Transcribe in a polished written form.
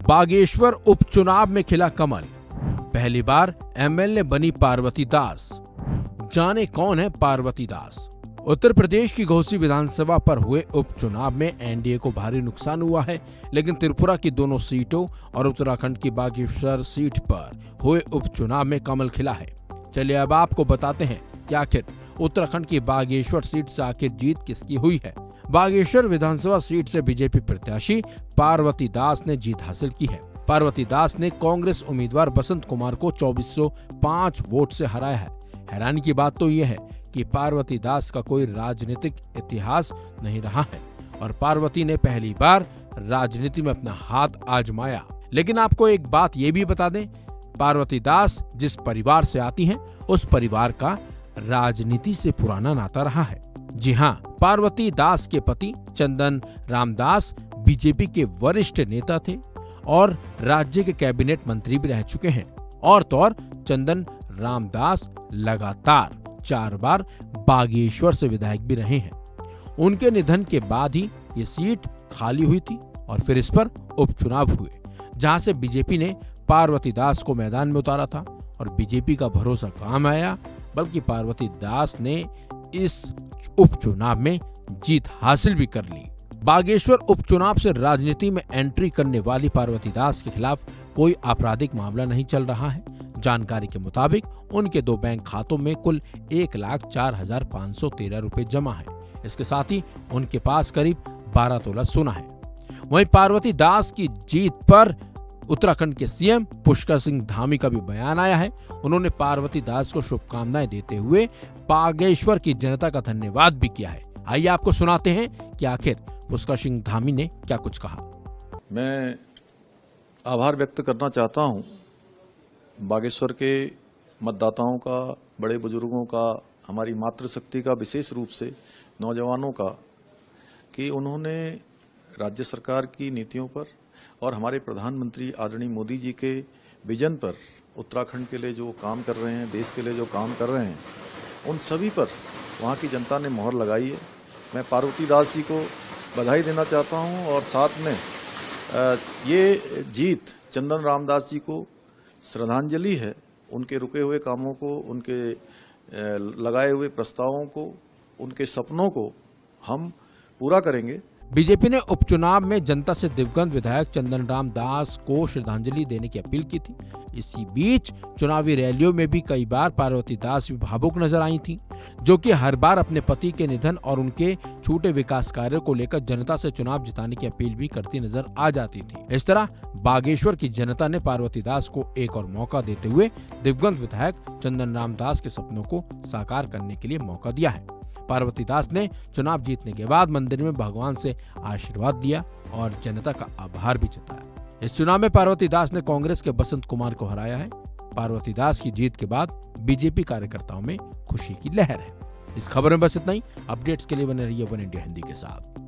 बागेश्वर उपचुनाव में खिला कमल, पहली बार एमएलए बनी पार्वती दास। जाने कौन है पार्वती दास। उत्तर प्रदेश की घोसी विधानसभा पर हुए उपचुनाव में एनडीए को भारी नुकसान हुआ है, लेकिन त्रिपुरा की दोनों सीटों और उत्तराखंड की बागेश्वर सीट पर हुए उपचुनाव में कमल खिला है। चलिए अब आपको बताते हैं कि आखिर उत्तराखंड की बागेश्वर सीट से आखिर जीत किसकी हुई है। बागेश्वर विधानसभा सीट से बीजेपी प्रत्याशी पार्वती दास ने जीत हासिल की है। पार्वती दास ने कांग्रेस उम्मीदवार बसंत कुमार को 2405 वोट से हराया है। हैरानी की बात तो यह है कि पार्वती दास का कोई राजनीतिक इतिहास नहीं रहा है और पार्वती ने पहली बार राजनीति में अपना हाथ आजमाया। लेकिन आपको एक बात ये भी बता दें, पार्वती दास जिस परिवार से आती हैं, उस परिवार का राजनीति से पुराना नाता रहा है। जी हाँ, पार्वती दास के पति चंदन रामदास बीजेपी के वरिष्ठ नेता थे और राज्य के कैबिनेट मंत्री भी रह चुके हैं। और तो और चंदन रामदास लगातार 4 बार बागेश्वर से विधायक भी रहे हैं। उनके निधन के बाद ही ये सीट खाली हुई थी और फिर इस पर उपचुनाव हुए, जहां से बीजेपी ने पार्वती दास को मैदान में उतारा था और बीजेपी का भरोसा काम आया, बल्कि पार्वती दास ने इस उपचुनाव में जीत हासिल भी कर ली। बागेश्वर उपचुनाव से राजनीति में एंट्री करने वाली पार्वती दास के खिलाफ कोई आपराधिक मामला नहीं चल रहा है। जानकारी के मुताबिक उनके 2 बैंक खातों में कुल 1,04,513 रुपए जमा है। इसके साथ ही उनके पास करीब 12 तोला सोना है। वहीं पार्वती दास की जीत पर उत्तराखंड के सीएम पुष्कर सिंह धामी का भी बयान आया है। उन्होंने पार्वती दास को शुभकामनाएं देते हुए बागेश्वर की जनता का धन्यवाद भी किया है। आइए आपको सुनाते हैं कि आखिर पुष्कर सिंह धामी ने क्या कुछ कहा। मैं आभार व्यक्त करना चाहता हूं बागेश्वर के मतदाताओं का, बड़े बुजुर्गों का, हमारी मातृशक्ति का, विशेष रूप से नौजवानों का, कि उन्होंने राज्य सरकार की नीतियों पर और हमारे प्रधानमंत्री आदरणीय मोदी जी के विजन पर, उत्तराखंड के लिए जो काम कर रहे हैं, देश के लिए जो काम कर रहे हैं, उन सभी पर वहाँ की जनता ने मोहर लगाई है। मैं पार्वती दास जी को बधाई देना चाहता हूँ और साथ में ये जीत चंदन रामदास जी को श्रद्धांजलि है। उनके रुके हुए कामों को, उनके लगाए हुए प्रस्तावों को, उनके सपनों को हम पूरा करेंगे। बीजेपी ने उपचुनाव में जनता से दिवंगत विधायक चंदन रामदास को श्रद्धांजलि देने की अपील की थी। इसी बीच चुनावी रैलियों में भी कई बार पार्वती दास भी भावुक नजर आई थी, जो कि हर बार अपने पति के निधन और उनके छूटे विकास कार्यों को लेकर जनता से चुनाव जिताने की अपील भी करती नजर आ जाती थी। इस तरह बागेश्वर की जनता ने पार्वती दास को एक और मौका देते हुए दिवंगत विधायक चंदन रामदास के सपनों को साकार करने के लिए मौका दिया है। पार्वती दास ने चुनाव जीतने के बाद मंदिर में भगवान से आशीर्वाद दिया और जनता का आभार भी जताया। इस चुनाव में पार्वती दास ने कांग्रेस के बसंत कुमार को हराया है। पार्वती दास की जीत के बाद बीजेपी कार्यकर्ताओं में खुशी की लहर है। इस खबर में बस इतना ही। अपडेट्स के लिए बने रहिए वन इंडिया हिंदी के साथ।